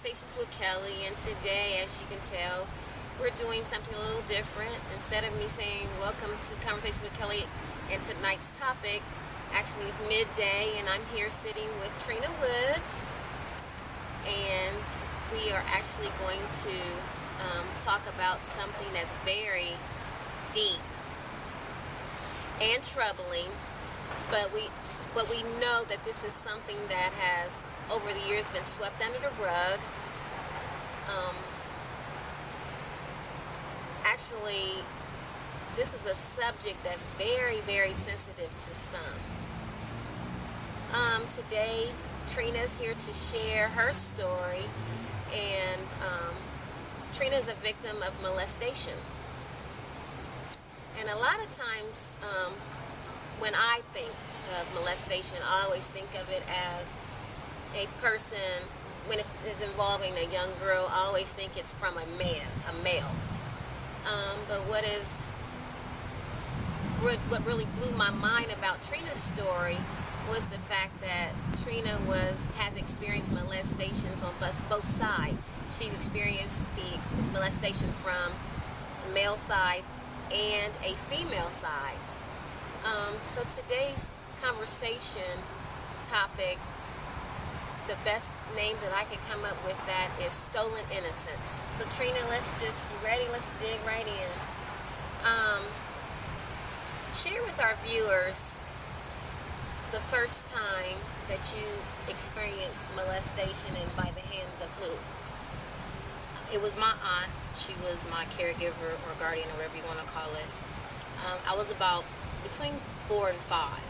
Conversations with Kelly, and today, as you can tell, we're doing something a little different. Instead of me saying welcome to Conversations with Kelly and tonight's topic, actually it's midday and I'm here sitting with Trina Woods, and we are actually going to talk about something that's very deep and troubling, but we know that this is something that has over the years been swept under the rug. Actually, this is a subject that's very, very sensitive to some. Today, Trina's here to share her story, and Trina is a victim of molestation. And a lot of times, when I think of molestation, I always think of it as a person, when it is involving a young girl, I always think it's from a male. But what really blew my mind about Trina's story was the fact that Trina has experienced molestations on both sides. She's experienced the molestation from the male side and a female side. So today's conversation topic, the best name that I could come up with that is stolen innocence. So Trina, you ready? Let's dig right in. Share with our viewers the first time that you experienced molestation, and by the hands of who? It was my aunt. She was my caregiver or guardian or whatever you want to call it. I was about between 4 and 5.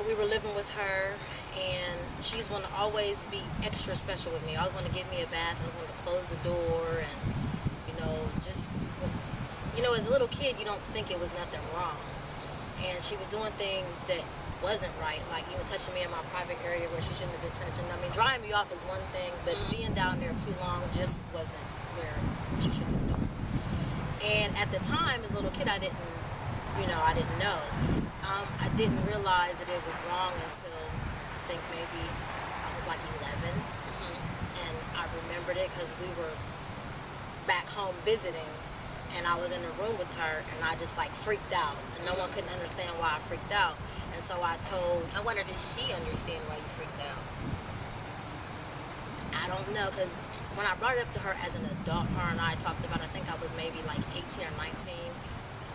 We were living with her, and she's want to always be extra special with me. Always want to give me a bath, and want to close the door, and as a little kid, you don't think it was nothing wrong. And she was doing things that wasn't right, like touching me in my private area where she shouldn't have been touching. I mean, drying me off is one thing, but being down there too long just wasn't where she should have been doing. And at the time, as a little kid, I didn't know. I didn't realize that it was wrong until I think maybe I was like 11. And I remembered it because we were back home visiting, and I was in the room with her, and I just freaked out, and no one couldn't understand why I freaked out. And so I wonder, did she understand why you freaked out? I don't know, because when I brought it up to her as an adult, her and I talked about, I think I was maybe 18 or 19.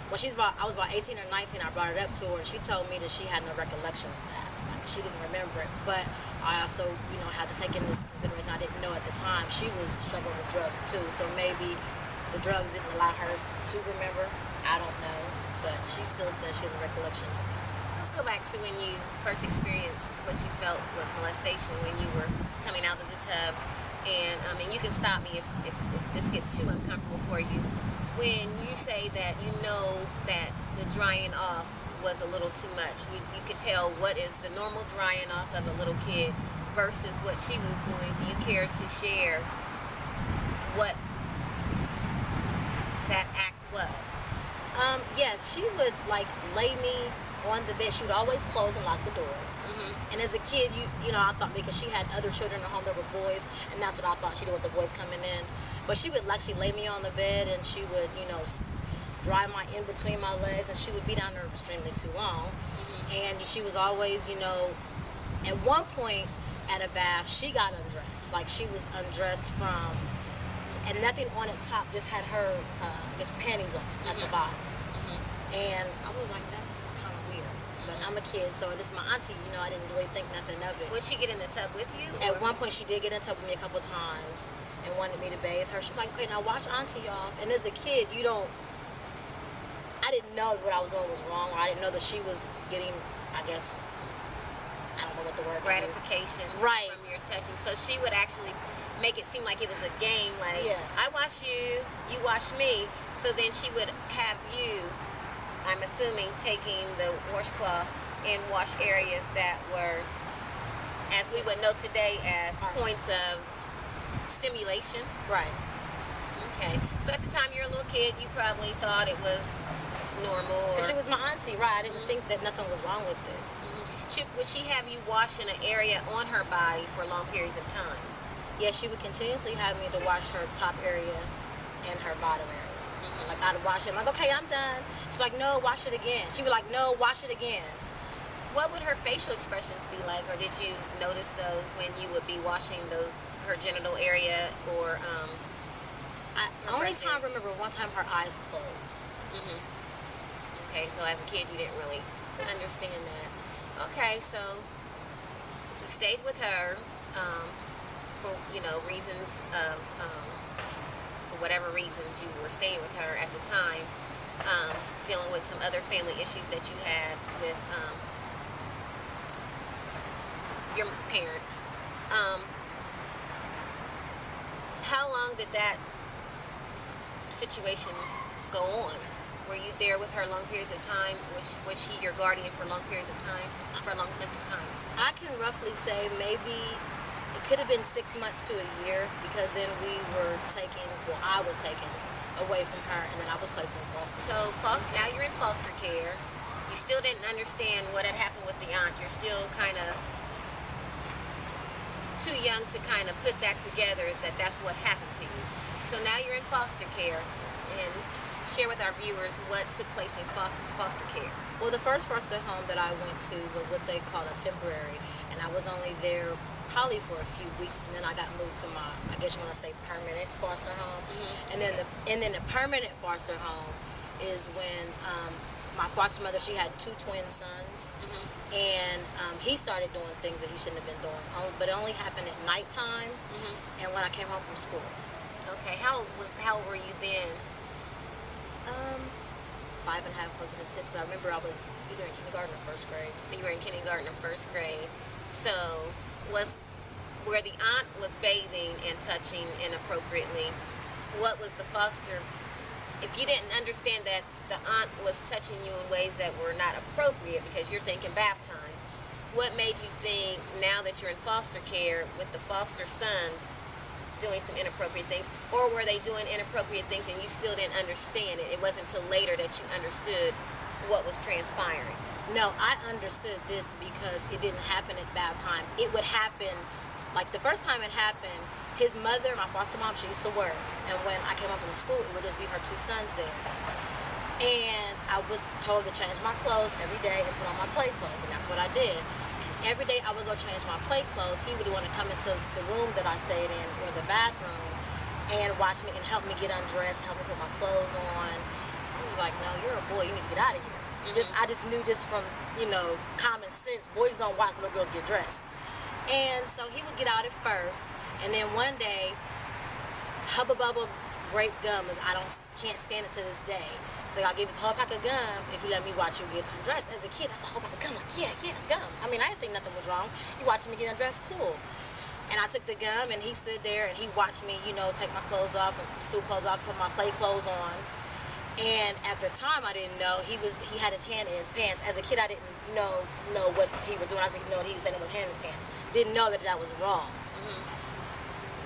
When I was about 18 or 19, I brought it up to her, and she told me that she had no recollection of that. She didn't remember it. But I also, had to take into consideration, I didn't know at the time she was struggling with drugs too. So maybe the drugs didn't allow her to remember. I don't know. But she still says she has a recollection of it. Let's go back to when you first experienced what you felt was molestation, when you were coming out of the tub. And you can stop me if this gets too uncomfortable for you. When you say that that the drying off was a little too much, you could tell what is the normal drying off of a little kid versus what she was doing. Do you care to share what that act was? Yes, she would lay me on the bed. She would always close and lock the door. And as a kid, I thought because she had other children at home that were boys, and that's what I thought she did with the boys coming in. But she would actually lay me on the bed, and she would, dry my in between my legs, and she would be down there extremely too long. And she was always, at one point at a bath, she got undressed. She was undressed from, and nothing on the top, just had her, panties on at the bottom. And I was like, that was kind of weird. But I'm a kid, so this is my auntie, I didn't really think nothing of it. Would she get in the tub with you? At one point, she did get in the tub with me a couple times and wanted me to bathe her. She's like, okay, now wash auntie off. And as a kid, I didn't know what I was doing was wrong, or I didn't know that she was getting, I don't know what the word is. Gratification right. From your touching. So she would actually make it seem like it was a game, I wash you, you wash me. So then she would have you, I'm assuming, taking the washcloth and wash areas that were, as we would know today, as points of stimulation. Right. Okay. So at the time you were a little kid, you probably thought it was normal. Because she was my auntie, right? I didn't think that nothing was wrong with it. Would she have you wash in an area on her body for long periods of time? Yeah, she would continuously have me to wash her top area and her bottom area. Mm-hmm. Like I'd wash it. I'm like, okay, I'm done. She's like, no, wash it again. She'd be like, no, wash it again. What would her facial expressions be like, or did you notice those when you would be washing her genital area or Only time I remember one time her eyes closed. Mm-hmm. Okay, so as a kid you didn't really understand that. Okay, so you stayed with her for reasons of for whatever reasons you were staying with her at the time, dealing with some other family issues that you had with your parents. How long did that situation go on? Were you there with her long periods of time? Was she your guardian for long periods of time? For a long length of time? I can roughly say maybe it could have been 6 months to a year, because then I was taken away from her, and then I was placed in foster care. So now you're in foster care. You still didn't understand what had happened with the aunt. You're still kind of too young to kind of put that together, that's what happened to you. So now you're in foster care, and share with our viewers what took place in foster care. Well, the first foster home that I went to was what they call a temporary, and I was only there probably for a few weeks, and then I got moved to my, I guess you want to say, permanent foster home. Mm-hmm. And then the permanent foster home is when my foster mother, she had 2 twin sons. Mm-hmm. And he started doing things that he shouldn't have been doing, but it only happened at nighttime. Mm-hmm. And when I came home from school. Okay, how old were you then? 5 and a half, closer to 6. Because I remember I was either in kindergarten or first grade. So you were in kindergarten or first grade. So where the aunt was bathing and touching inappropriately, what was the foster? If you didn't understand that the aunt was touching you in ways that were not appropriate because you're thinking bath time, what made you think now that you're in foster care with the foster sons doing some inappropriate things, or were they doing inappropriate things and you still didn't understand it? It wasn't until later that you understood what was transpiring. No, I understood this because it didn't happen at bath time. It would happen, like the first time it happened, his mother, my foster mom, she used to work. And when I came home from school, it would just be her 2 sons there. And I was told to change my clothes every day and put on my play clothes. And that's what I did. And every day I would go change my play clothes. He would want to come into the room that I stayed in, or the bathroom, and watch me and help me get undressed, help me put my clothes on. I was like, no, you're a boy. You need to get out of here. Mm-hmm. I just knew just from, common sense, boys don't watch little girls get dressed. And so he would get out at first. And then one day, Hubba Bubba grape gum can't stand it to this day. So I'll give you the whole pack of gum if you let me watch you get undressed. As a kid, that's a whole pack of gum. Like, yeah, gum. I mean, I didn't think nothing was wrong. You watching me get undressed, cool. And I took the gum, and he stood there, and he watched me, take my clothes off, school clothes off, put my play clothes on. And at the time, I didn't know he had his hand in his pants. As a kid, I didn't know what he was doing. I didn't know what he was saying with his hand in his pants. Didn't know that was wrong. Mm-hmm.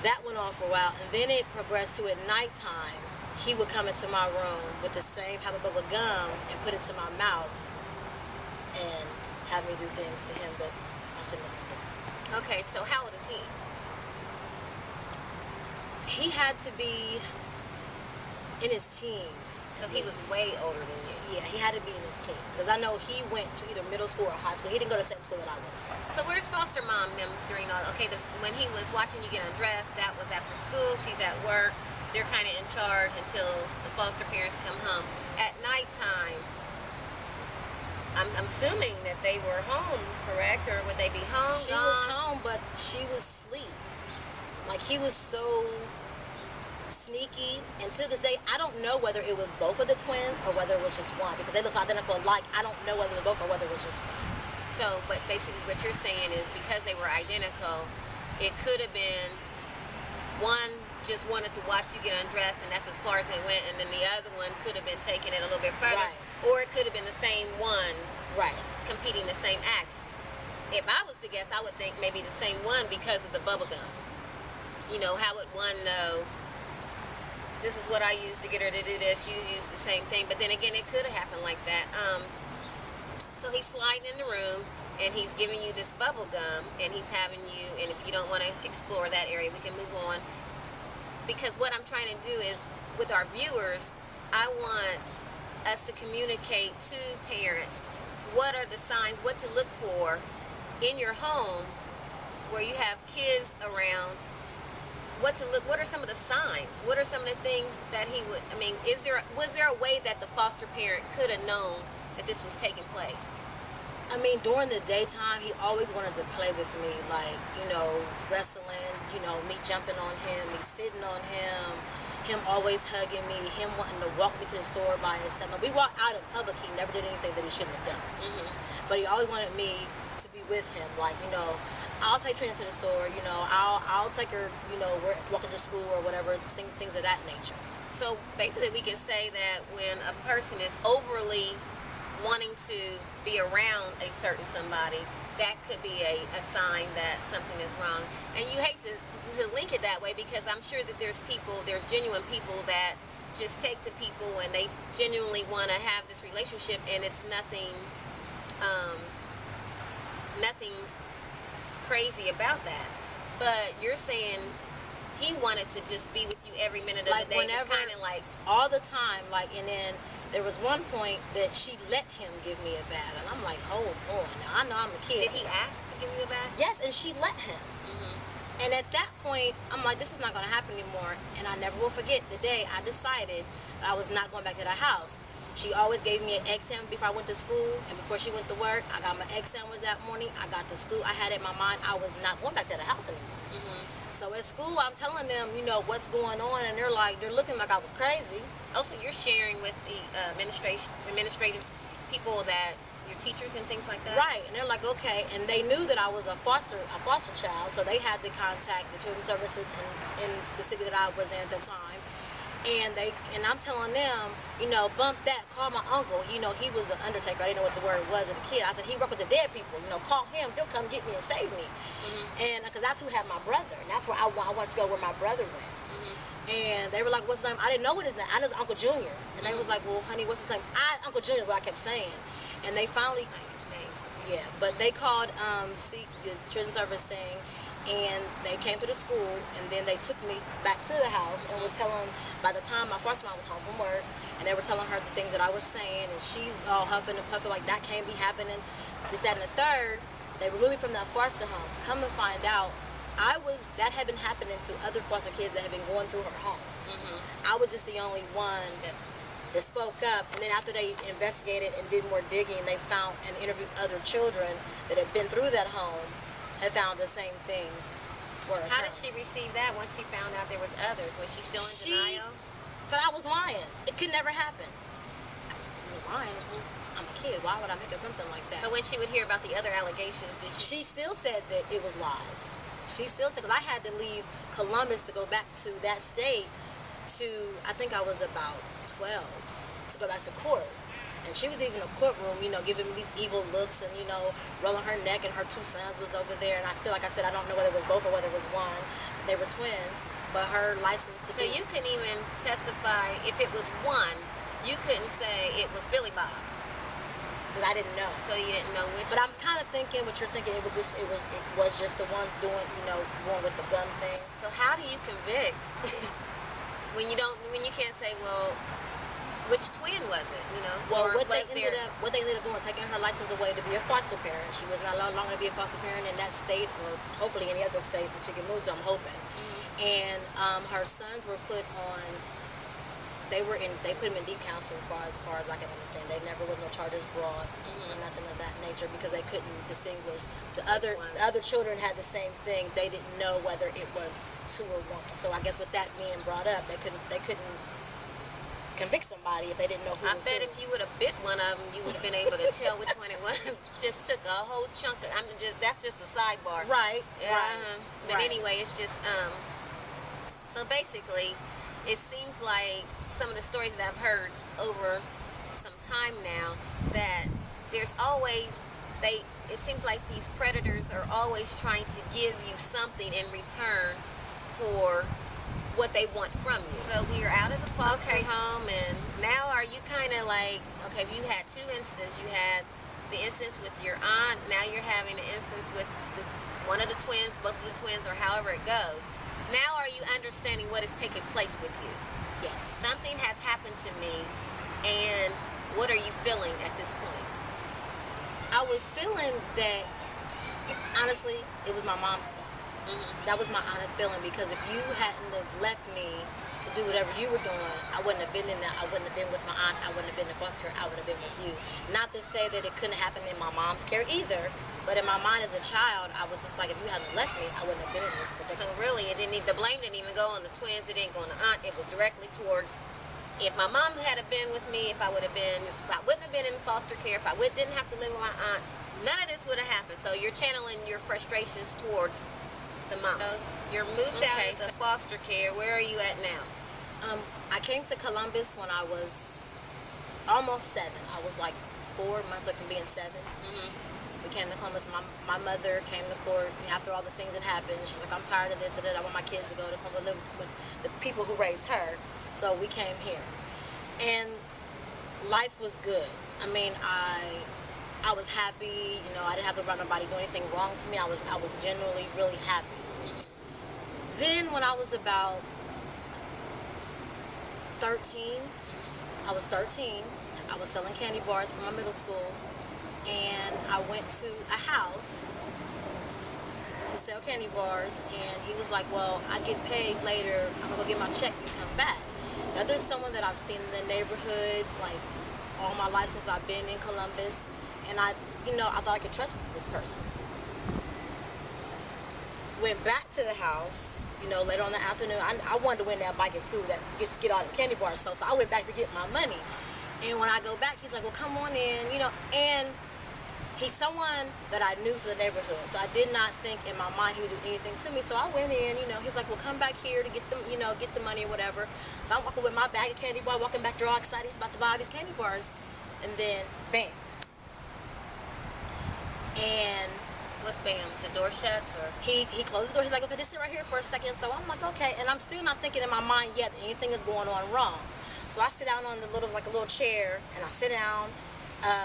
That went on for a while, and then it progressed to at nighttime. He would come into my room with the same Hubba Bubba gum and put it to my mouth and have me do things to him that I shouldn't have been doing. Okay, so how old is he? He had to be in his teens. So he was way older than you. Yeah, he had to be in his teens. Because I know he went to either middle school or high school. He didn't go to the same school that I went to. So where's foster mom them during all? Okay, when he was watching you get undressed, that was after school. She's at work. They're kind of in charge until the foster parents come home. At nighttime, I'm assuming that they were home, correct? Or would they be home? She was home, but she was asleep. Like, he was so sneaky. And to this day, I don't know whether it was both of the twins or whether it was just one, because they look identical alike. I don't know whether it was both or whether it was just one. So, but basically what you're saying is because they were identical, it could have been one just wanted to watch you get undressed, and that's as far as they went, and then the other one could have been taking it a little bit further. Right. Or it could have been the same one, right, competing the same act. If I was to guess, I would think maybe the same one because of the bubble gum. How would one know this is what I used to get her to do this, you used the same thing? But then again, it could have happened like that. So he's sliding in the room. and he's giving you this bubble gum, and he's having you, and if you don't want to explore that area, we can move on. Because what I'm trying to do is, with our viewers, I want us to communicate to parents what are the signs, what to look for in your home where you have kids around. What are some of the signs? What are some of the things that he would, I mean, was there a way that the foster parent could have known that this was taking place? I mean, during the daytime, he always wanted to play with me, like, wrestling, me jumping on him, me sitting on him always hugging me, him wanting to walk me to the store by himself. Now, we walked out in public, he never did anything that he shouldn't have done. Mm-hmm. But he always wanted me to be with him, like, I'll take Trina to the store, I'll take her, we're walking to school or whatever, things of that nature. So basically we can say that when a person is overly wanting to be around a certain somebody, that could be a sign that something is wrong. And you hate to link it that way, because I'm sure that there's genuine people that just take to people and they genuinely want to have this relationship, and it's nothing crazy about that. But you're saying he wanted to just be with you every minute of the day. It's kind of like all the time, and then there was one point that she let him give me a bath, and I'm like, hold on, now I know I'm a kid. Did he ask to give you a bath? Yes, and she let him. Mm-hmm. And at that point, I'm like, this is not going to happen anymore. And I never will forget the day I decided that I was not going back to the house. She always gave me an egg sandwich before I went to school, and before she went to work, I got my egg sandwich that morning. I got to school. I had in my mind I was not going back to the house anymore. Mm-hmm. So at school, I'm telling them, what's going on, and they're looking like I was crazy. Also, you're sharing with the administrative people, that your teachers and things like that. Right, and they're like, okay, and they knew that I was a foster child, so they had to contact the children's services in the city that I was in at the time. And I'm telling them, bump that, call my uncle. He was an undertaker. I didn't know what the word was as a kid. I said, he worked with the dead people. Call him. He'll come get me and save me. Mm-hmm. And because that's who had my brother. And that's where I wanted to go, where my brother went. Mm-hmm. And they were like, what's his name? I didn't know what his name. I know it's Uncle Junior. And they was like, well, honey, what's his name? Uncle Junior is what I kept saying. And they finally, yeah, but they called the children's service thing. And they came to the school, and then they took me back to the house and was telling, by the time my foster mom was home from work, and they were telling her the things that I was saying, and she's all huffing and puffing like that can't be happening, this, that, and the third. They removed me from that foster home. Come to find out, that had been happening to other foster kids that had been going through her home. Mm-hmm. I was just the only one that spoke up, and then after they investigated and did more digging, they found and interviewed other children that had been through that home, had found the same things for her. How did she receive that once she found out there was others? Was she still in denial? She said I was lying. It could never happen. I'm lying. I'm a kid. Why would I make up something like that? But when she would hear about the other allegations, did she? She still said that it was lies. She still said, because I had to leave Columbus to go back to that state I think I was about 12, to go back to court. And she was even in the courtroom, giving me these evil looks and, rolling her neck, and her two sons was over there. And I still, like I said, I don't know whether it was both or whether it was one. They were twins, but her license to So you couldn't even testify if it was one. You couldn't say it was Billy Bob. Because I didn't know. So you didn't know which. But I'm kind of thinking what you're thinking. It was just the one doing, going with the gun thing. So how do you convict when you can't say, well, which twin was it? Well, what they ended up doing, taking her license away to be a foster parent. She was not allowed longer to be a foster parent in that state, or hopefully any other state that she can move to. I'm hoping. Mm-hmm. And her sons were put on. They put them in deep counseling, as far as I can understand. There never was no charges brought, or nothing of that nature, because they couldn't distinguish. The other children had the same thing. They didn't know whether it was two or one. So I guess with that being brought up, they couldn't convict somebody if they didn't know who I bet if you would have bit one of them, you would have been able to tell which one it was. Just took a whole chunk of, that's just a sidebar. Right. Yeah. Right. But anyway, it's just, so basically, it seems like some of the stories that I've heard over some time now, that there's always, it seems like these predators are always trying to give you something in return for what they want from you. So we are out of the foster home, and now are you kind of like, okay, you had two incidents. You had the instance with your aunt. Now you're having an instance with one of the twins, both of the twins, or however it goes. Now are you understanding what is taking place with you? Yes. Something has happened to me, and what are you feeling at this point? I was feeling that, honestly, it was my mom's fault. That was my honest feeling, because if you hadn't have left me to do whatever you were doing, I wouldn't have been in that. I wouldn't have been with my aunt. I wouldn't have been in foster care. I would have been with you. Not to say that it couldn't happen in my mom's care either, but in my mind as a child, I was just like, if you hadn't left me, I wouldn't have been in this So predicament. really, the blame didn't even go on the twins. It didn't go on the aunt. It was directly towards, if my mom had been with me, if I wouldn't have been in foster care, if I didn't have to live with my aunt, none of this would have happened. So you're channeling your frustrations towards the mom. So you're moved out of the foster care. Where are you at now? I came to Columbus when I was almost 7. I was like 4 months away from being 7. We came to Columbus. My mother came to court after all the things that happened. She's like, I'm tired of this, and I want my kids to go to Columbus live with the people who raised her. So we came here, and life was good. I mean, I was happy. You know, I didn't have to run nobody do anything wrong to me. I was genuinely really happy. Then when I was about 13, I was selling candy bars from my middle school, and I went to a house to sell candy bars, and he was like, well, I get paid later, I'm gonna go get my check and come back. Now there's someone that I've seen in the neighborhood like all my life since I've been in Columbus, and I thought I could trust this person. Went back to the house, later on in the afternoon. I wanted to win that bike at school to get all the candy bars. So I went back to get my money. And when I go back, he's like, well, come on in, and he's someone that I knew from the neighborhood. So I did not think in my mind he would do anything to me. So I went in, he's like, well, come back here to get them, get the money or whatever. So I'm walking with my bag of candy bars, walking back there all excited. He's about to buy all these candy bars. And then, bam. And what's bam? The door shuts, or he closed the door. He's like, okay, just sit right here for a second. So I'm like, okay, and I'm still not thinking in my mind yet that anything is going on wrong. So I sit down on a little chair, and I sit down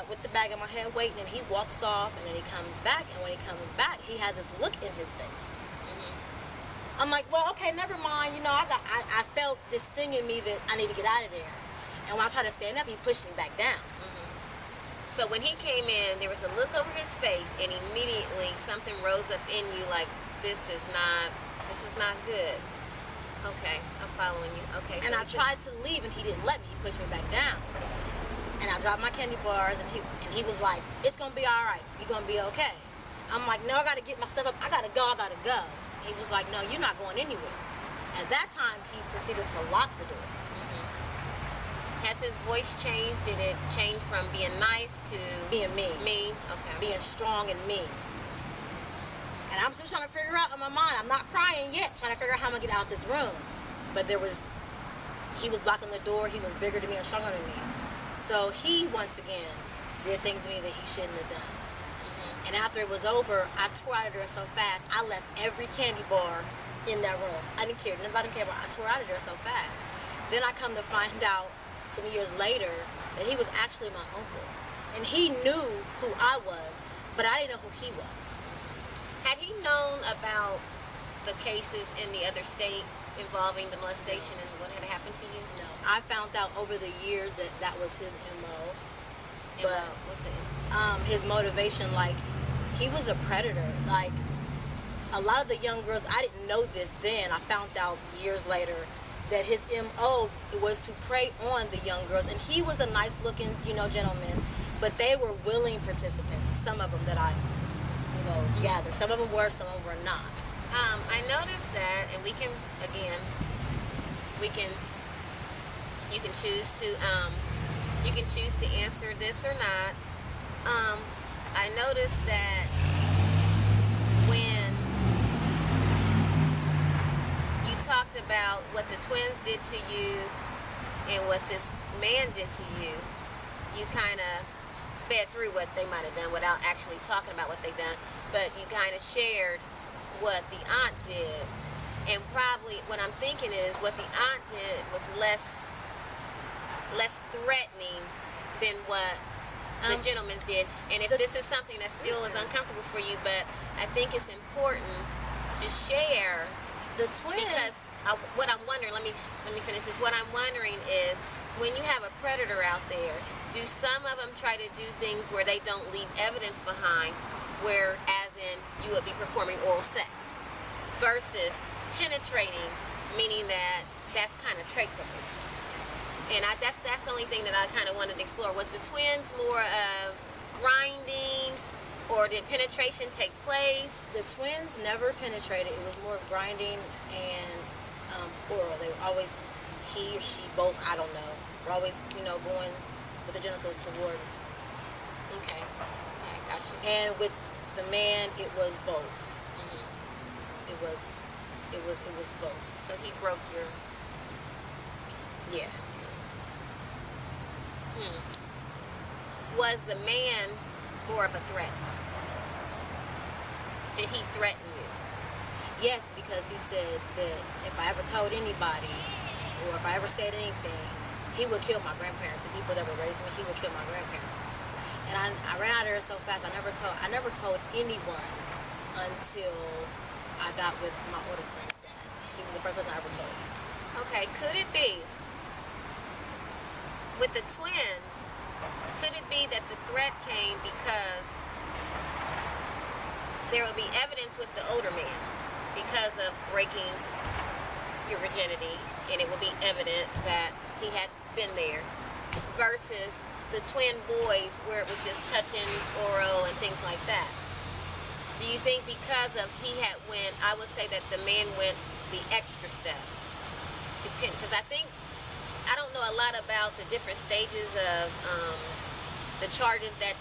with the bag on my head waiting, and he walks off, and then he comes back, and when he comes back, he has this look in his face. I'm like, well, okay, never mind. I felt this thing in me that I need to get out of there. And when I tried to stand up, he pushed me back down. So when he came in, there was a look over his face, and immediately something rose up in you like, this is not good. Okay, I'm following you. Okay. And I tried to leave, and he didn't let me. He pushed me back down. And I dropped my candy bars, and he was like, it's gonna be all right. You're gonna be okay. I'm like, no, I gotta get my stuff up. I gotta go. He was like, no, you're not going anywhere. At that time, he proceeded to lock the door. Has his voice changed? Did it change from being nice to being mean? Mean, okay. Being strong and mean. And I'm still trying to figure out in my mind. I'm not crying yet, trying to figure out how I'm gonna get out of this room. But he was blocking the door. He was bigger than me and stronger than me. So he once again did things to me that he shouldn't have done. And after it was over, I tore out of there so fast. I left every candy bar in that room. I didn't care. Nobody cared. I tore out of there so fast. Then I come to find out some years later that he was actually my uncle, and he knew who I was, but I didn't know who he was. Had he known about the cases in the other state involving the molestation and what had happened to you? No, I found out over the years that was his MO. But what's it? His motivation, like, he was a predator. Like, a lot of the young girls, I didn't know this then. I found out years later that his MO was to prey on the young girls. And he was a nice-looking, gentleman, but they were willing participants, some of them that I, gathered. Some of them were, some of them were not. I noticed that, and you can choose to answer this or not. I noticed that when you talked about what the twins did to you and what this man did to you, you kind of sped through what they might have done without actually talking about what they done, but you kind of shared what the aunt did. And probably what I'm thinking is what the aunt did was less threatening than what the gentleman's did. And if this is something that still is uncomfortable for you, but I think it's important to share. The twins. Because what I'm wondering, let me finish this. What I'm wondering is, when you have a predator out there, do some of them try to do things where they don't leave evidence behind, where, as in, you would be performing oral sex, versus penetrating, meaning that that's kind of traceable. And that's the only thing that I kind of wanted to explore. Was the twins more of grinding, or did penetration take place? The twins never penetrated. It was more of grinding and oral. They were always, he or she, both, I don't know. We're always, going with the genitals toward. Okay. Okay, gotcha. And with the man, it was both. Mm-hmm. It was both. So he broke your. Yeah. Was the man more of a threat? Did he threaten you? Yes, because he said that if I ever told anybody, or if I ever said anything, he would kill my grandparents. The people that were raising me, he would kill my grandparents. And I ran out of there so fast. I never told anyone until I got with my older son's dad. He was the first person I ever told. Okay, could it be with the twins? Could it be that the threat came because there will be evidence with the older man because of breaking your virginity, and it will be evident that he had been there, versus the twin boys where it was just touching, oral, and things like that? Do you think because of he had went, I would say that the man went the extra step to pin, because I don't know a lot about the different stages of the charges that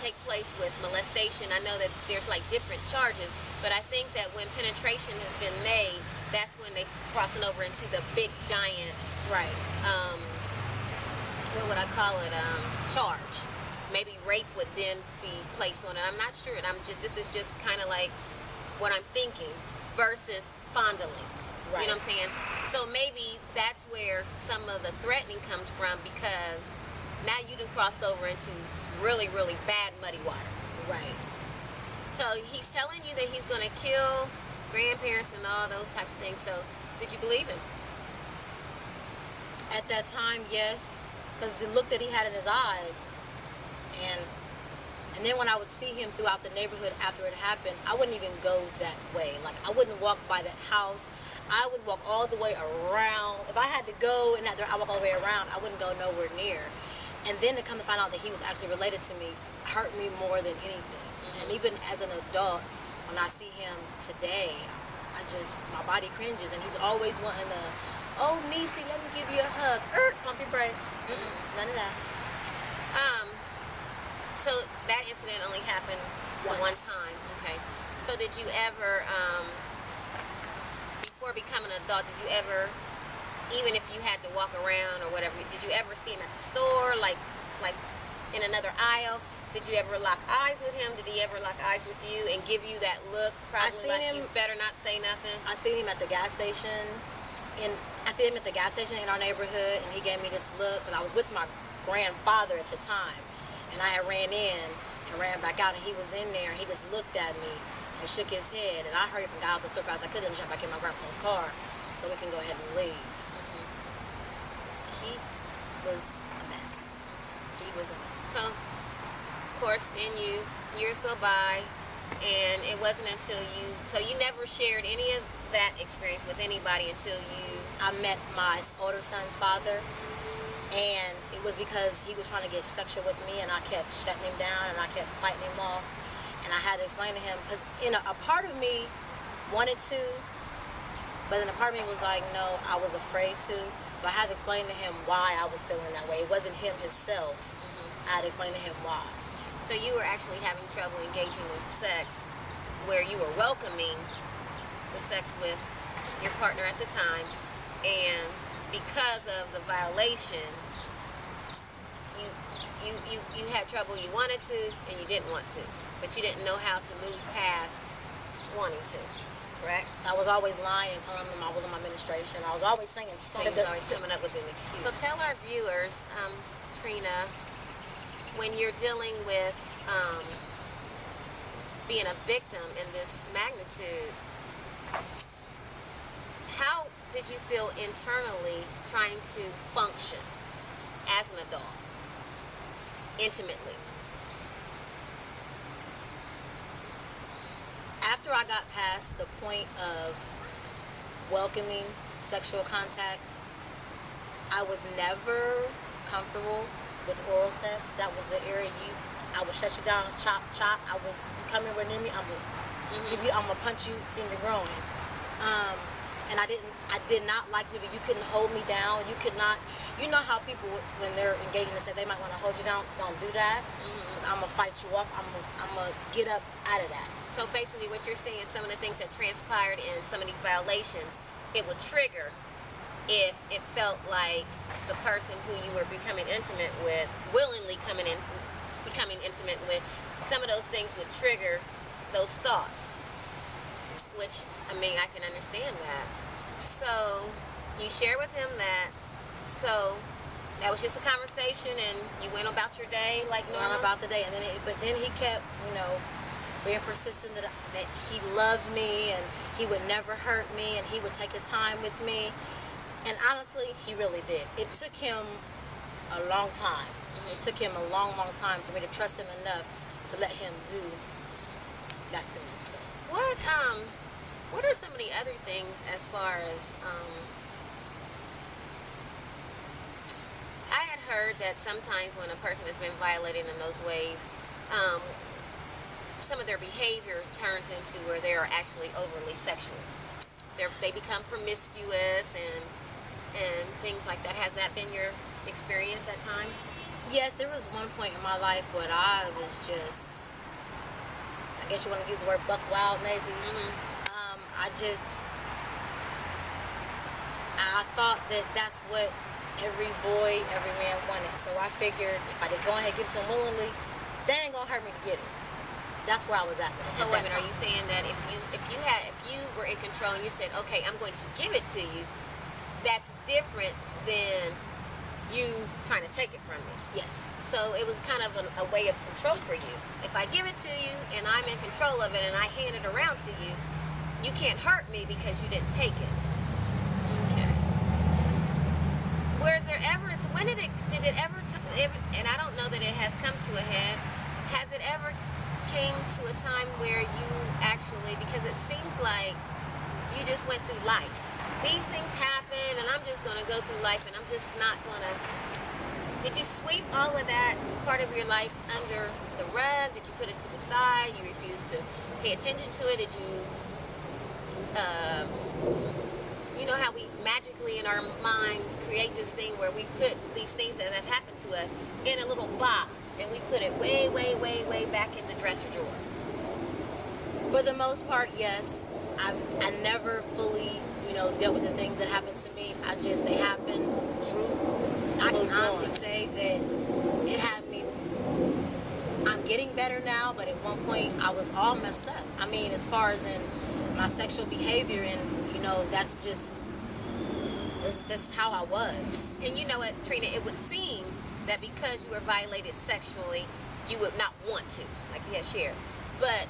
take place with molestation. I know that there's like different charges, but I think that when penetration has been made, that's when they crossing over into the big giant, Right. What would I call it? Charge. Maybe rape would then be placed on it. I'm not sure. This is just kind of like what I'm thinking, versus fondling. Right. You know what I'm saying? So maybe that's where some of the threatening comes from, because now you done crossed over into really, really bad muddy water. Right. So he's telling you that he's going to kill grandparents and all those types of things. So did you believe him? At that time, yes, because the look that he had in his eyes, and then when I would see him throughout the neighborhood after it happened, I wouldn't even go that way. Like, I wouldn't walk by that house. I would walk all the way around. If I had to go and I walk all the way around, I wouldn't go nowhere near. And then to come to find out that he was actually related to me hurt me more than anything. And even as an adult, when I see him today, my body cringes, and he's always wanting to, oh, Niecy, let me give you a hug. Pump your brakes. None of that. So that incident only happened one time. Okay. So did you ever, before becoming an adult, did you ever, even if you had to walk around or whatever, did you ever see him at the store, like in another aisle? Did you ever lock eyes with him? Did he ever lock eyes with you and give you that look, probably like you better not say nothing? I seen him at the gas station, in our neighborhood, and he gave me this look, because I was with my grandfather at the time, and I had ran in and ran back out, and he was in there, and he just looked at me and shook his head, and I hurried up and got out the store fast as I could and jumped back in my grandpa's car so we can go ahead and leave. He was a mess. He was a mess. So, of course, then years go by, and it wasn't until so you never shared any of that experience with anybody until I met my older son's father, and it was because he was trying to get sexual with me, and I kept shutting him down, and I kept fighting him off, and I had to explain to him, because a part of me wanted to, but then a part of me was like, no, I was afraid to. So I had to explain to him why I was feeling that way. It wasn't him himself. I had to explain to him why. So you were actually having trouble engaging in sex, where you were welcoming the sex with your partner at the time, and because of the violation, you had trouble. You wanted to, and you didn't want to, but you didn't know how to move past wanting to. Correct? So I was always lying, telling them I was on my menstruation. I was always saying something. So you was always coming up with an excuse. So tell our viewers, Trina, when you're dealing with being a victim in this magnitude, how did you feel internally trying to function as an adult, intimately? After I got past the point of welcoming sexual contact, I was never comfortable with oral sex. That was the area I would shut you down, chop, chop. You come anywhere near me, I'm gonna punch you in your groin. And I did not like to be. You couldn't hold me down. You could not. You know how people, when they're engaging in sex, they might want to hold you down. Don't do that. Because I'm gonna fight you off. I'm gonna get up out of that. So basically, what you're saying, some of the things that transpired in some of these violations, it would trigger if it felt like the person who you were becoming intimate with, willingly becoming intimate with, some of those things would trigger those thoughts. Which, I mean, I can understand that. So, you share with him that. So, that was just a conversation, and you went about your day like normal? Went about the day, and then he kept, being persistent that he loved me, and he would never hurt me, and he would take his time with me. And honestly, he really did. It took him a long time. It took him a long, long time for me to trust him enough to let him do that to me. So. What are some of the other things as far as, I had heard that sometimes when a person has been violated in those ways, some of their behavior turns into where they are actually overly sexual. They become promiscuous and things like that. Has that been your experience at times? Yes, there was one point in my life where I was just, I guess you want to use the word buck wild maybe. I thought that that's what every boy, every man wanted. So I figured if I just go ahead and give some willingly, they ain't gonna hurt me to get it. That's where I was at with it. So wait a minute, are you saying that if you were in control and you said, okay, I'm going to give it to you, that's different than you trying to take it from me? Yes. So it was kind of a way of control for you. If I give it to you and I'm in control of it and I hand it around to you, you can't hurt me because you didn't take it. Okay. When did it ever, and I don't know that it has come to a head, has it ever came to a time where you actually, because it seems like you just went through life. These things happen and I'm just going to go through life and I'm just not going to, did you sweep all of that part of your life under the rug? Did you put it to the side? You refused to pay attention to it? Did you, you know how we magically in our mind create this thing where we put these things that have happened to us in a little box and we put it way, way, way, way back in the dresser drawer? For the most part, yes. I never fully, dealt with the things that happened to me. They happened true. I can honestly say that it had me, I'm getting better now, but at one point I was all messed up. I mean, as far as in my sexual behavior and, that's just how I was. And you know what, Trina, it would seem that because you were violated sexually, you would not want to, like you had shared. But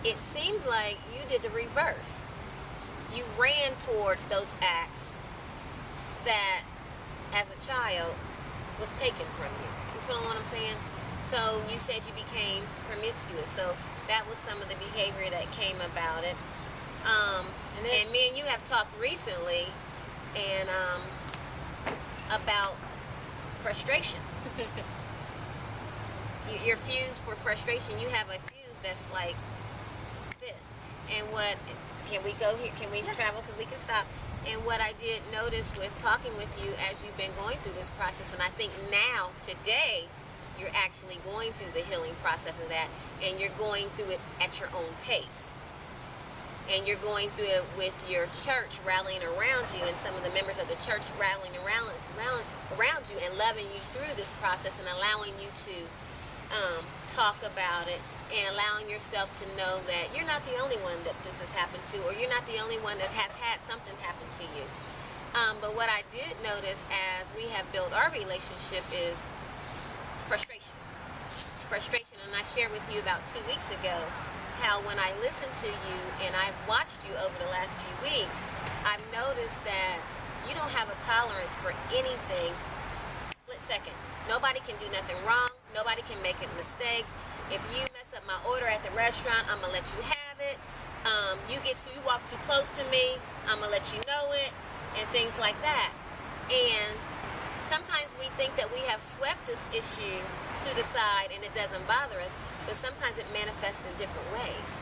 it seems like you did the reverse. You ran towards those acts that, as a child, was taken from you. You feel what I'm saying? So you said you became promiscuous. So that was some of the behavior that came about it. And me and you have talked recently and about frustration. Your fuse for frustration, you have a fuse that's like this. And what, can we go here? Can we travel? Because we can stop. And what I did notice with talking with you as you've been going through this process, and I think now, today, you're actually going through the healing process of that, and you're going through it at your own pace. And you're going through it with your church rallying around you, and some of the members of the church rallying around you and loving you through this process and allowing you to talk about it and allowing yourself to know that you're not the only one that this has happened to, or you're not the only one that has had something happen to you. But what I did notice as we have built our relationship is frustration. I shared with you about 2 weeks ago how when I listen to you and I've watched you over the last few weeks, I've noticed that you don't have a tolerance for anything split second. Nobody can do nothing wrong. Nobody can make a mistake. If you mess up my order at the restaurant, I'm gonna let you have it. You walk too close to me, I'm gonna let you know it, and things like that. And sometimes we think that we have swept this issue to the side and it doesn't bother us, but sometimes it manifests in different ways.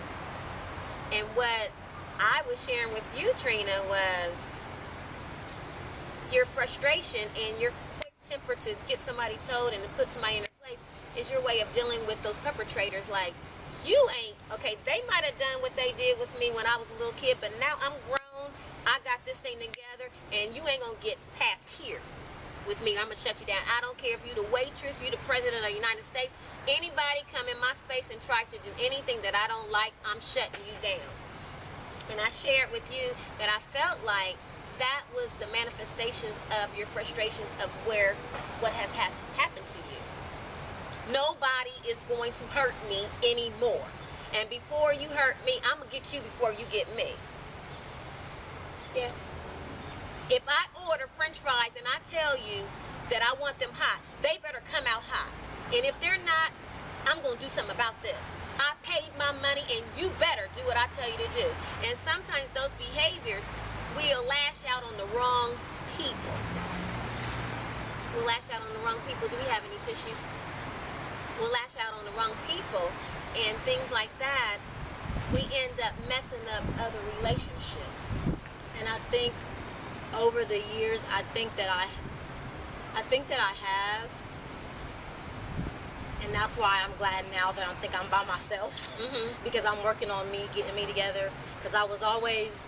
And what I was sharing with you, Trina, was your frustration and your quick temper to get somebody told and to put somebody in their place is your way of dealing with those perpetrators. Like, you ain't, okay, they might have done what they did with me when I was a little kid, but now I'm grown, I got this thing together, and you ain't gonna get past here with me. I'm gonna shut you down. I don't care if you the waitress, you the president of the United States, anybody come in my space and try to do anything that I don't like, I'm shutting you down. And I shared with you that I felt like that was the manifestations of your frustrations of what has happened to you. Nobody is going to hurt me anymore. And before you hurt me, I'm going to get you before you get me. Yes. If I order French fries and I tell you that I want them hot, they better come out hot. And if they're not, I'm going to do something about this. I paid my money and you better do what I tell you to do. And sometimes those behaviors will lash out on the wrong people. We'll lash out on the wrong people. Do we have any tissues? We'll lash out on the wrong people and things like that. We end up messing up other relationships. And I think over the years, I think that I have, and that's why I'm glad now that I think I'm by myself, because I'm working on me, getting me together, because I was always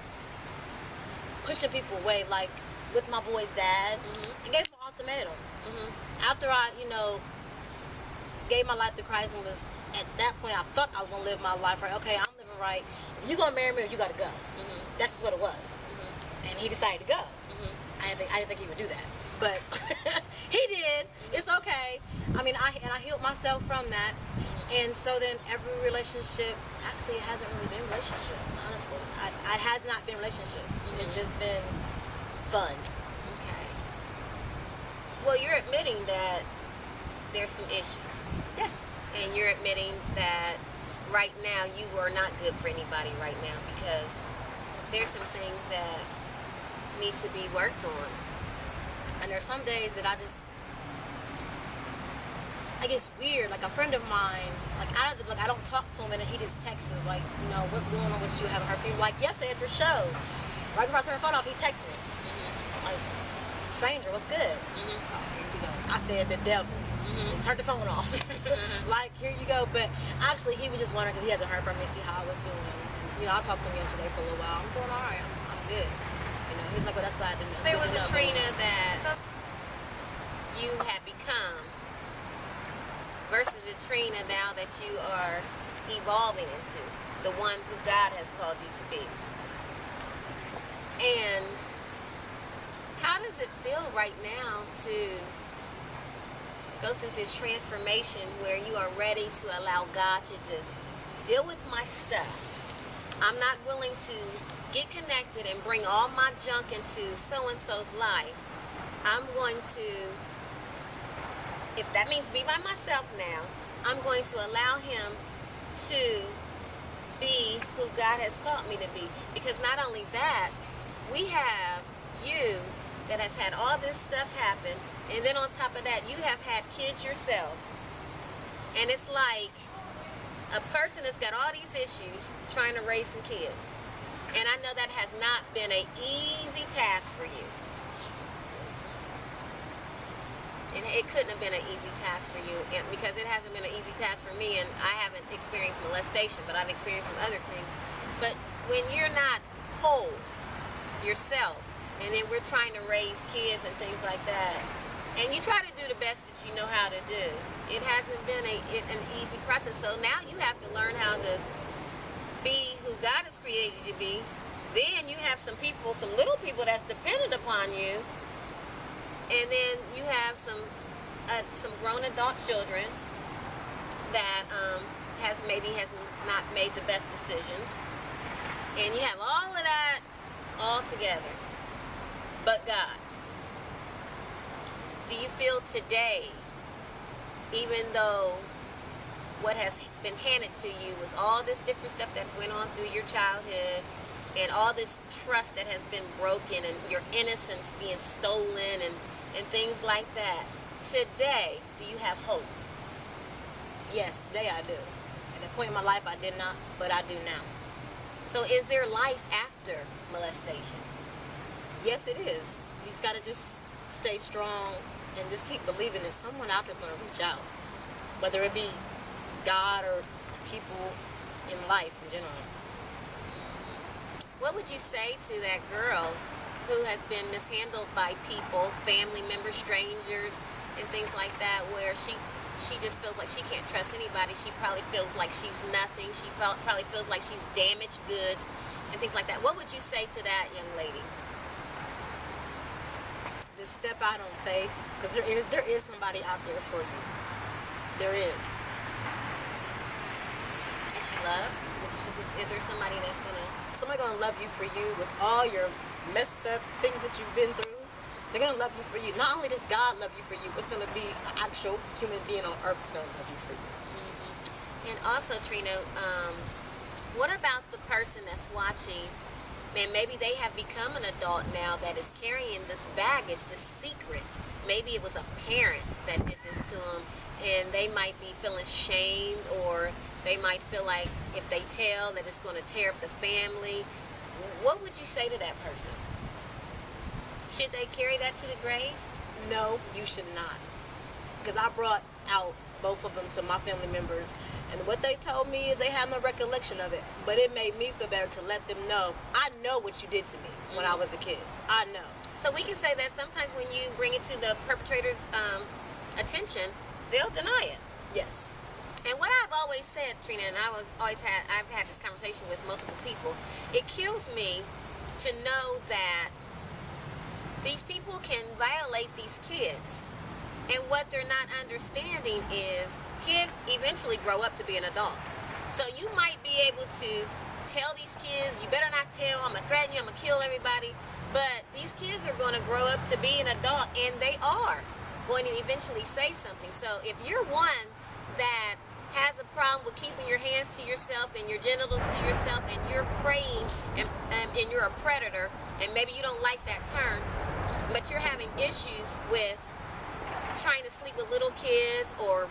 pushing people away. Like with my boy's dad, I gave him an ultimatum. After I, gave my life to Christ and was, at that point, I thought I was going to live my life right. Okay, I'm living right. If you're going to marry me, you got to go. That's just what it was. And he decided to go. I didn't think he would do that. But he did. It's okay. I mean, I healed myself from that. And so then every relationship, actually it hasn't really been relationships, honestly. It has not been relationships. It's just been fun. Okay. Well, you're admitting that there's some issues. Yes. And you're admitting that right now you are not good for anybody right now because there's some things that need to be worked on. And there's some days that I get weird. Like a friend of mine, I don't talk to him and then he just texts us like, what's going on with you? Haven't heard from you. Like yesterday at your show, right before I turned the phone off, he texted me. Like, stranger, what's good? Oh, here we go. I said the devil. He turned the phone off. Like, here you go. But actually, he was just wondering because he hasn't heard from me, see how I was doing. And, I talked to him yesterday for a little while. I'm doing all right. I'm good. He's like, well, that's glad to know. There was a Trina that you have become versus a Trina now that you are evolving into, the one who God has called you to be. And how does it feel right now to go through this transformation where you are ready to allow God to just deal with my stuff? I'm not willing to get connected and bring all my junk into so-and-so's life. I'm going to, if that means be by myself now, I'm going to allow him to be who God has called me to be. Because not only that, we have you that has had all this stuff happen, and then on top of that, you have had kids yourself. And it's like a person that's got all these issues trying to raise some kids. And I know that has not been an easy task for you. And it couldn't have been an easy task for you, and because it hasn't been an easy task for me, and I haven't experienced molestation, but I've experienced some other things. But when you're not whole yourself, and then we're trying to raise kids and things like that, and you try to do the best that you know how to do, it hasn't been an easy process. So now you have to learn how to be who God has created you to be. Then you have some people, some little people that's dependent upon you. And then you have some grown adult children that has not made the best decisions, and you have all of that all together, but God. Do you feel today, even though what has been handed to you was all this different stuff that went on through your childhood, and all this trust that has been broken, and your innocence being stolen, and things like that, today, do you have hope? Yes, today I do. At a point in my life I did not, but I do now. So is there life after molestation? Yes, it is. You just gotta just stay strong and just keep believing that someone out there's gonna reach out. Whether it be God or people in life in general. What would you say to that girl who has been mishandled by people, family members, strangers, and things like that, where she just feels like she can't trust anybody? She probably feels like she's nothing. She probably feels like she's damaged goods and things like that. What would you say to that young lady? Just step out on faith, because there is somebody out there for you. There is. Is she loved? Is there somebody that's gonna love you for you with all your messed up things that you've been through? They're gonna love you for you. Not only does God love you for you, it's gonna be an actual human being on earth that's gonna love you for you. Mm-hmm. And also, Trina, what about the person that's watching, and maybe they have become an adult now that is carrying this baggage, this secret? Maybe it was a parent that did this to them, and they might be feeling shamed, or they might feel like if they tell that it's going to tear up the family. What would you say to that person? Should they carry that to the grave? No, you should not. Because I brought out both of them to my family members, and what they told me is they had no recollection of it. But it made me feel better to let them know, I know what you did to me when I was a kid. I know. So we can say that sometimes when you bring it to the perpetrator's attention, they'll deny it. Yes. And what I've always said, Trina, and I've had this conversation with multiple people, it kills me to know that these people can violate these kids. And what they're not understanding is kids eventually grow up to be an adult. So you might be able to tell these kids, you better not tell, I'm going to threaten you, I'm going to kill everybody. But these kids are going to grow up to be an adult, and they are going to eventually say something. So if you're one that has a problem with keeping your hands to yourself and your genitals to yourself, and you're preying and you're a predator, and maybe you don't like that term, but you're having issues with trying to sleep with little kids, or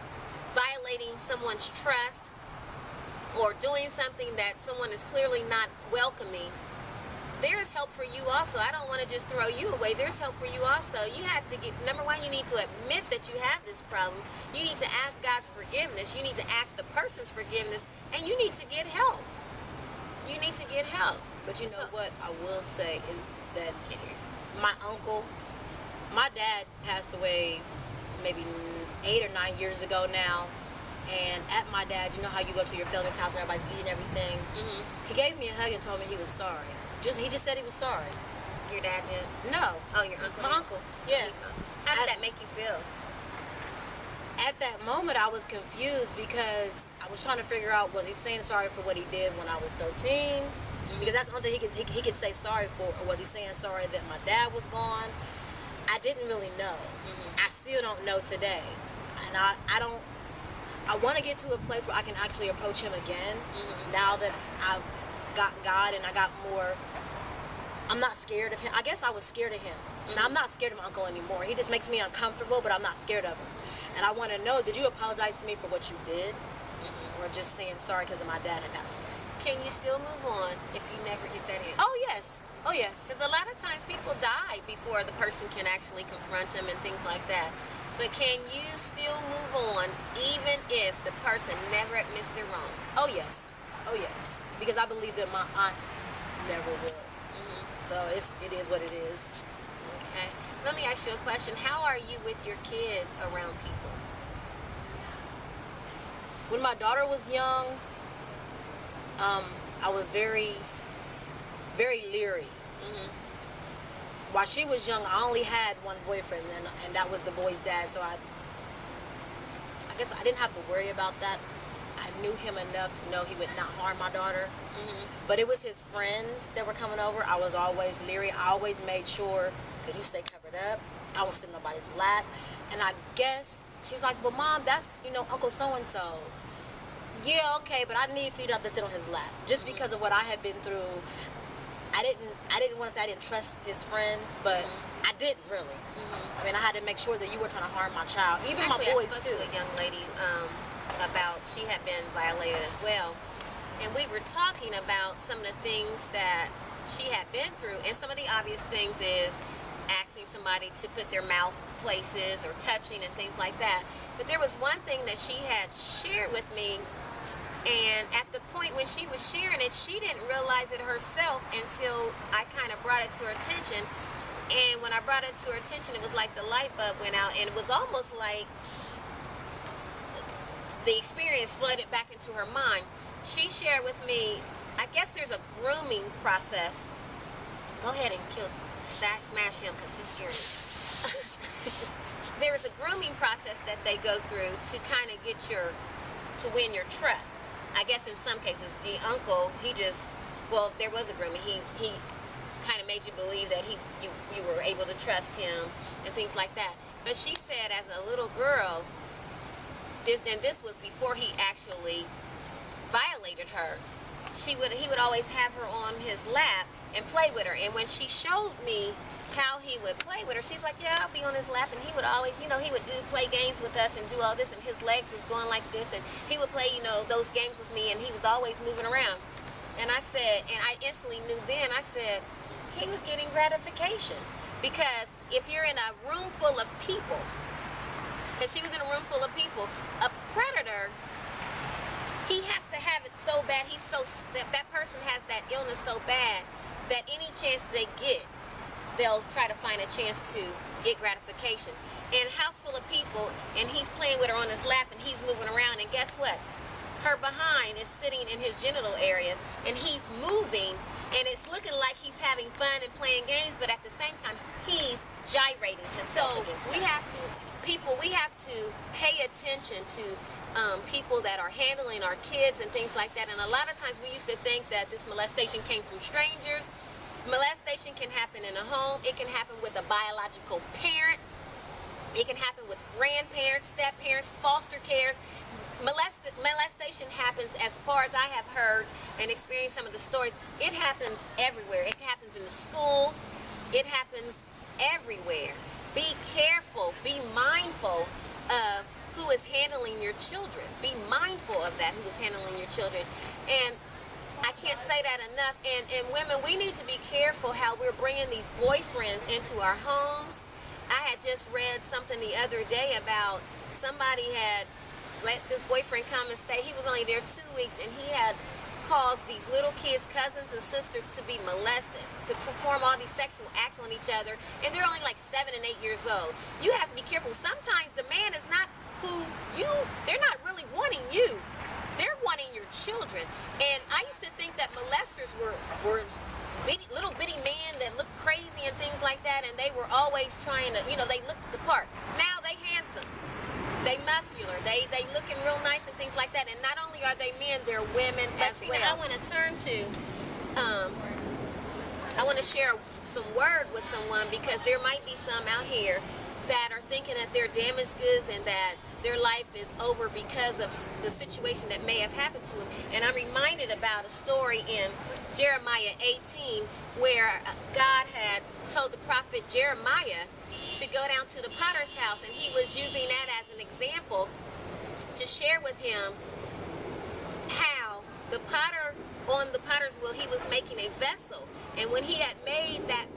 violating someone's trust, or doing something that someone is clearly not welcoming, there's help for you also. I don't want to just throw you away. There's help for you also. You have to get, number one, you need to admit that you have this problem. You need to ask God's forgiveness. You need to ask the person's forgiveness, and you need to get help. You need to get help. But you know what I will say is that my uncle, my dad passed away maybe 8 or 9 years ago now. And at my dad, you know how you go to your family's house and everybody's eating everything? Mm-hmm. He gave me a hug and told me he was sorry. He just said he was sorry. Your dad did? No. Oh, your uncle? My uncle, yeah. How did that make you feel? At that moment, I was confused, because I was trying to figure out, was he saying sorry for what he did when I was 13? Mm-hmm. Because that's the only thing he could say sorry for. Or was he saying sorry that my dad was gone? I didn't really know. Mm-hmm. I still don't know today. And I want to get to a place where I can actually approach him again. Mm-hmm. Now that I've got God and I got more, I'm not scared of him. I guess I was scared of him. And I'm not scared of my uncle anymore. He just makes me uncomfortable, but I'm not scared of him. And I want to know, did you apologize to me for what you did? Mm-hmm. Or just saying sorry because my dad had passed away? Can you still move on if you never get that answer? Oh, yes. Oh, yes. Because a lot of times people die before the person can actually confront them and things like that. But can you still move on even if the person never admits they're wrong? Oh, yes. Oh, yes. Because I believe that my aunt never will. Mm-hmm. So it is what it is. Okay. Let me ask you a question. How are you with your kids around people? When my daughter was young, I was very, very leery. Mm-hmm. While she was young, I only had one boyfriend, and that was the boy's dad. So I guess I didn't have to worry about that. I knew him enough to know he would not harm my daughter. But it was his friends that were coming over. I was always leery. I always made sure, because you stay covered up. I won't sit in nobody's lap. And I guess she was like, well, Mom, that's, Uncle so-and-so. Yeah, okay, but I need for you not to sit on his lap. Just because of what I had been through. I didn't want to say I didn't trust his friends, but I didn't really. I mean, I had to make sure that you were trying to harm my child. Even Actually, my boys, I spoke too. to a young lady about, she had been violated as well. And we were talking about some of the things that she had been through. And some of the obvious things is asking somebody to put their mouth places or touching and things like that. But there was one thing that she had shared with me, and at the point when she was sharing it, she didn't realize it herself until I kind of brought it to her attention. And when I brought it to her attention, it was like the light bulb went out, and it was almost like the experience flooded back into her mind. She shared with me, I guess there's a grooming process. Go ahead and smash him, because he's scared. There is a grooming process that they go through to kind of to win your trust. I guess in some cases, the uncle, there was a grooming. He kind of made you believe that you were able to trust him and things like that. But she said, as a little girl, this was before he actually violated her, he would always have her on his lap and play with her. And when she showed me how he would play with her, she's like, yeah, I'll be on his lap. And he would always, he would play games with us and do all this, and his legs was going like this, and he would play, those games with me, and he was always moving around. And I said, and I instantly knew then, I said, he was getting gratification. Because if you're in a room full of people, because she was in a room full of people, a predator, he has to have it so bad, that person has that illness so bad that any chance they get, they'll try to find a chance to get gratification. And a house full of people, and he's playing with her on his lap, and he's moving around, and guess what? Her behind is sitting in his genital areas, and he's moving, and it's looking like he's having fun and playing games, but at the same time, he's gyrating himself. So we have to pay attention to people that are handling our kids and things like that. And a lot of times we used to think that this molestation came from strangers. Molestation can happen in a home. It can happen with a biological parent. It can happen with grandparents, step-parents, foster cares. Molestation happens, as far as I have heard and experienced some of the stories, it happens everywhere. It happens in the school. It happens everywhere. Be careful. Be mindful of who is handling your children. Be mindful of that, who is handling your children. And I can't say that enough. And women, we need to be careful how we're bringing these boyfriends into our homes. I had just read something the other day about somebody had let this boyfriend come and stay. He was only there 2 weeks, and he had caused these little kids, cousins and sisters, to be molested, to perform all these sexual acts on each other, and they're only like 7 and 8 years old. You have to be careful. Sometimes the man is not they're not really wanting you. They're wanting your children. And I used to think that molesters were little bitty men that looked crazy and things like that, and they were always trying to, they looked the part. Now they handsome. They muscular. They looking real nice and things like that. And not only are they men, they're women as well. I want to turn to, I want to share some word with someone, because there might be some out here that are thinking that they're damaged goods and that their life is over because of the situation that may have happened to them. And I'm reminded about a story in Jeremiah 18 where God had told the prophet Jeremiah to go down to the potter's house, and he was using that as an example to share with him how the potter, on the potter's wheel, he was making a vessel. And when he had made that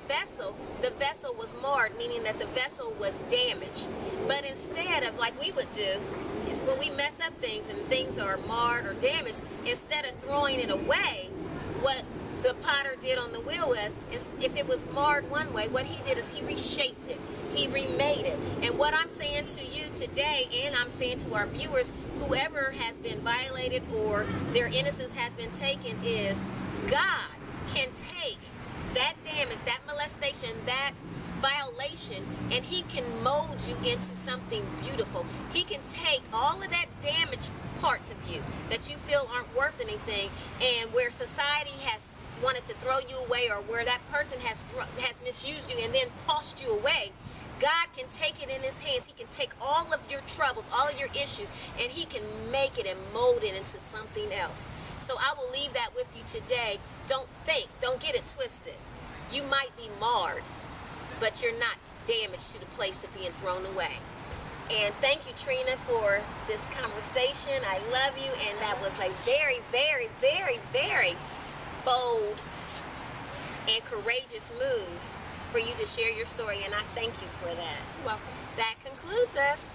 vessel, the vessel was marred, meaning that the vessel was damaged. But instead of, like we would do, is when we mess up things and things are marred or damaged, instead of throwing it away, what the potter did on the wheel was, if it was marred one way, what he did is he reshaped it. He remade it. And what I'm saying to you today, and I'm saying to our viewers, whoever has been violated or their innocence has been taken, is God can take that damage, that molestation, that violation, and he can mold you into something beautiful. He can take all of that damaged parts of you that you feel aren't worth anything, and where society has wanted to throw you away, or where that person has misused you and then tossed you away. God can take it in his hands. He can take all of your troubles, all of your issues, and he can make it and mold it into something else. So I will leave that with you today. Don't get it twisted. You might be marred, but you're not damaged to the place of being thrown away. And thank you, Trina, for this conversation. I love you, and that was a very, very, very, very bold and courageous move for you to share your story, and I thank you for that. You're welcome. That concludes us.